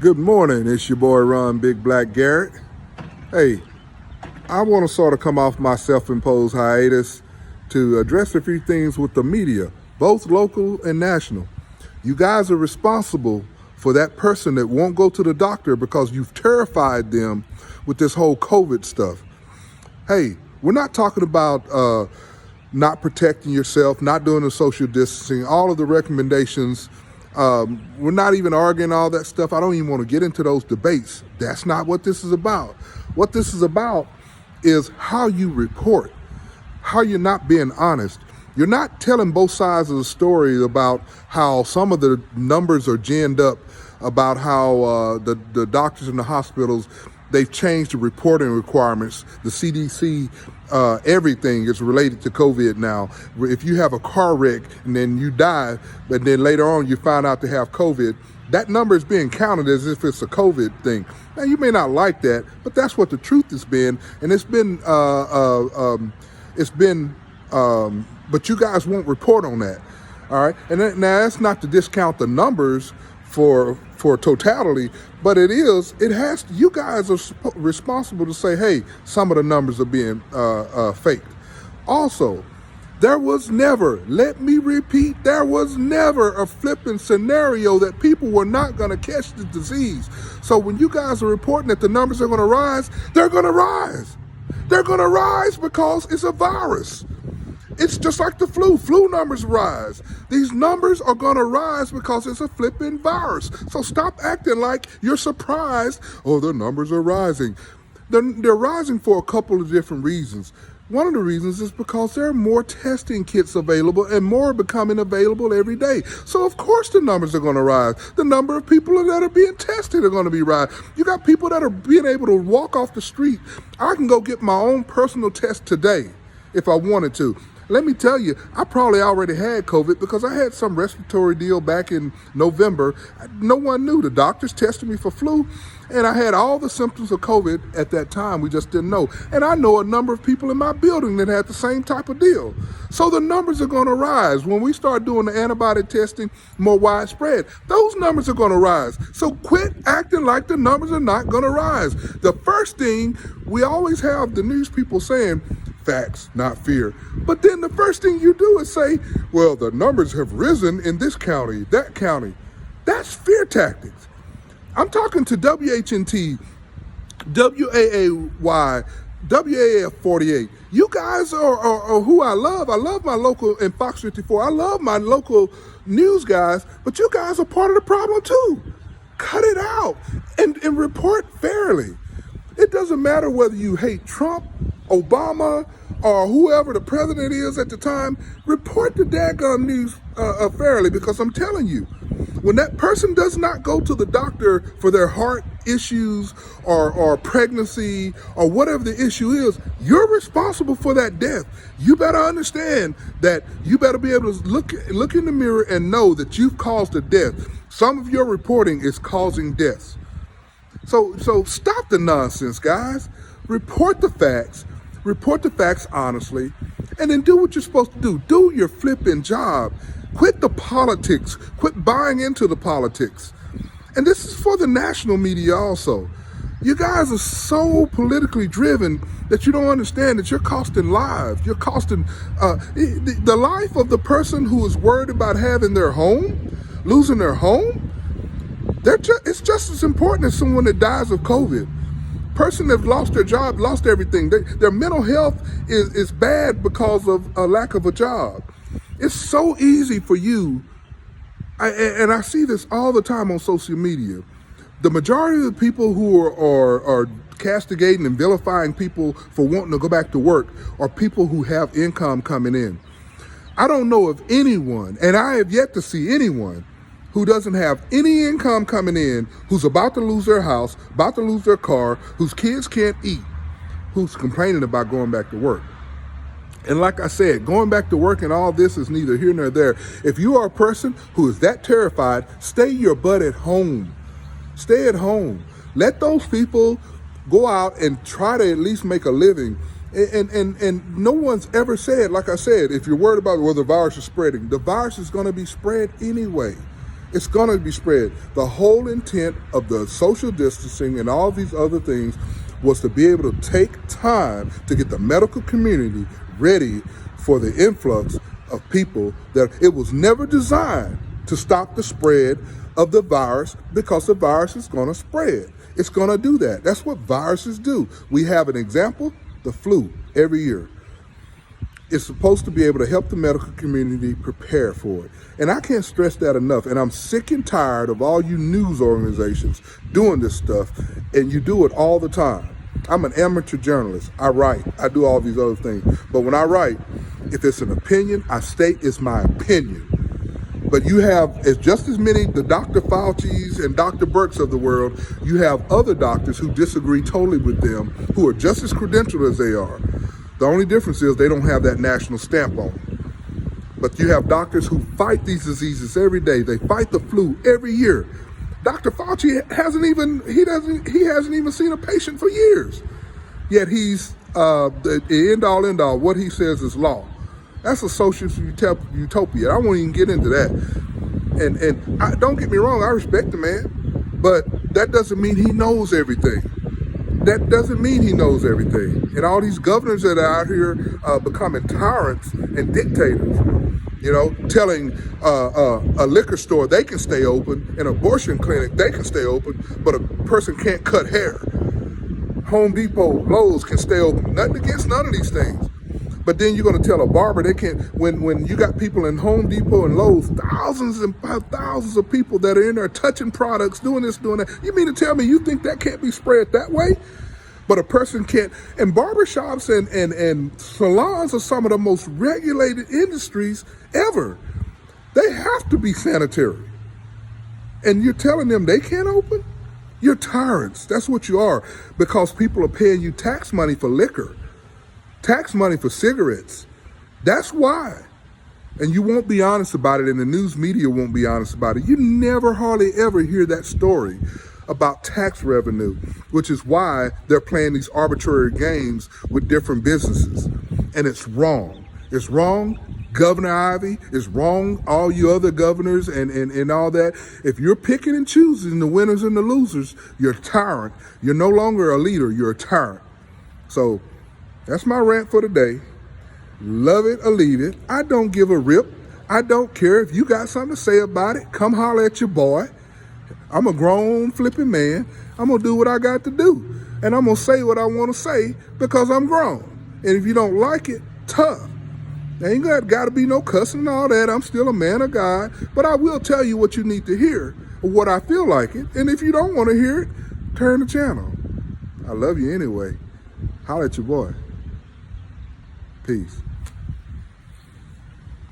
Good morning, it's your boy Ron Big Black Garrett. Hey, I want to sort of come off my self-imposed hiatus to address a few things with the media, both local and national. You guys are responsible for that person that won't go to the doctor because you've terrified them with this whole COVID stuff. Hey, we're not talking about not protecting yourself, not doing the social distancing, all of the recommendations. We're not even arguing all that stuff. I don't even want to get into those debates. That's not what this is about. What this is about is how you report, how you're not being honest. You're not telling both sides of the story about how some of the numbers are ginned up, about how the doctors in the hospitals, they've changed the reporting requirements. The CDC, everything is related to COVID now. If you have a car wreck and then you die, but then later on you find out to have COVID, that number is being counted as if it's a COVID thing. Now, you may not like that, but that's what the truth has been. And but you guys won't report on that. All right. And now that's not to discount the numbers for totality, but it has, you guys are responsible to say, hey, some of the numbers are being faked. Also, there was never, let me repeat, there was never a flipping scenario that people were not going to catch the disease. So when you guys are reporting that the numbers are going to rise, they're going to rise. They're going to rise because it's a virus. It's just like the flu. Flu numbers rise. These numbers are going to rise because it's a flipping virus. So stop acting like you're surprised. Oh, the numbers are rising. They're rising for a couple of different reasons. One of the reasons is because there are more testing kits available and more are becoming available every day. So of course the numbers are going to rise. The number of people that are being tested are going to be rising. You got people that are being able to walk off the street. I can go get my own personal test today if I wanted to. Let me tell you, I probably already had COVID because I had some respiratory deal back in November. No one knew. The doctors tested me for flu, and I had all the symptoms of COVID at that time. We just didn't know. And I know a number of people in my building that had the same type of deal. So the numbers are going to rise. When we start doing the antibody testing more widespread, those numbers are going to rise. So quit acting like the numbers are not going to rise. The first thing, we always have the news people saying, facts, not fear. But then the first thing you do is say, well, the numbers have risen in this county, that county. That's fear tactics. I'm talking to WHNT, WAAY, WAF 48. You guys are who I love. I love my local, and Fox 54. I love my local news guys, but you guys are part of the problem too. Cut it out and report fairly. It doesn't matter whether you hate Trump, Obama, or whoever the president is at the time. Report the daggone news fairly, because I'm telling you, when that person does not go to the doctor for their heart issues or pregnancy or whatever the issue is, you're responsible for that death. You better understand that. You better be able to look in the mirror and know that you've caused a death. Some of your reporting is causing deaths. So stop the nonsense, guys. Report the facts honestly, and then do what you're supposed to do. Do your flipping job. Quit the politics. Quit buying into the politics. And this is for the national media also. You guys are so politically driven that you don't understand that you're costing lives. You're costing the life of the person who is worried about having their home, losing their home. It's just as important as someone that dies of COVID. Person that lost their job, lost everything. Their mental health is bad because of a lack of a job. It's so easy for you, and I see this all the time on social media. The majority of the people who are castigating and vilifying people for wanting to go back to work are people who have income coming in. I don't know of anyone, and I have yet to see anyone, who doesn't have any income coming in, who's about to lose their house, about to lose their car, whose kids can't eat, who's complaining about going back to work. And like I said, going back to work and all this is neither here nor there. If you are a person who is that terrified, stay your butt at home. Stay at home. Let those people go out and try to at least make a living. And no one's ever said, like I said, if you're worried about whether the virus is spreading, the virus is going to be spread anyway. It's going to be spread. The whole intent of the social distancing and all these other things was to be able to take time to get the medical community ready for the influx of people. That it was never designed to stop the spread of the virus, because the virus is going to spread. It's going to do that. That's what viruses do. We have an example, the flu, every year. It's supposed to be able to help the medical community prepare for it. And I can't stress that enough. And I'm sick and tired of all you news organizations doing this stuff, and you do it all the time. I'm an amateur journalist. I write. I do all these other things. But when I write, if it's an opinion, I state it's my opinion. But you have, it's just as many, the Dr. Fauci's and Dr. Birx of the world, you have other doctors who disagree totally with them, who are just as credentialed as they are. The only difference is they don't have that national stamp on them. But you have doctors who fight these diseases every day. They fight the flu every year. Dr. Fauci hasn't even seen a patient for years. Yet he's the end all, what he says is law. That's a socialist utopia. I won't even get into that. And don't get me wrong, I respect the man, but that doesn't mean he knows everything. That doesn't mean he knows everything. And all these governors that are out here becoming tyrants and dictators, you know, telling a liquor store they can stay open, an abortion clinic they can stay open, but a person can't cut hair. Home Depot, Lowe's can stay open. Nothing against none of these things. But then you're going to tell a barber they can't, when you got people in Home Depot and Lowe's, thousands and thousands of people that are in there touching products, doing this, doing that. You mean to tell me you think that can't be spread that way? But a person can't. And barbershops and salons are some of the most regulated industries ever. They have to be sanitary. And you're telling them they can't open? You're tyrants. That's what you are, because people are paying you tax money for liquor. Tax money for cigarettes. That's why. And you won't be honest about it, and the news media won't be honest about it. You never hardly ever hear that story about tax revenue, which is why they're playing these arbitrary games with different businesses. And it's wrong. It's wrong. Governor Ivey is wrong. All you other governors and all that. If you're picking and choosing the winners and the losers, you're a tyrant. You're no longer a leader. You're a tyrant. So that's my rant for today. Love it or leave it. I don't give a rip. I don't care. If you got something to say about it, come holler at your boy. I'm a grown flipping man. I'm going to do what I got to do. And I'm going to say what I want to say because I'm grown. And if you don't like it, tough. There ain't got to be no cussing and all that. I'm still a man of God. But I will tell you what you need to hear, or what I feel like it. And if you don't want to hear it, turn the channel. I love you anyway. Holler at your boy. Peace.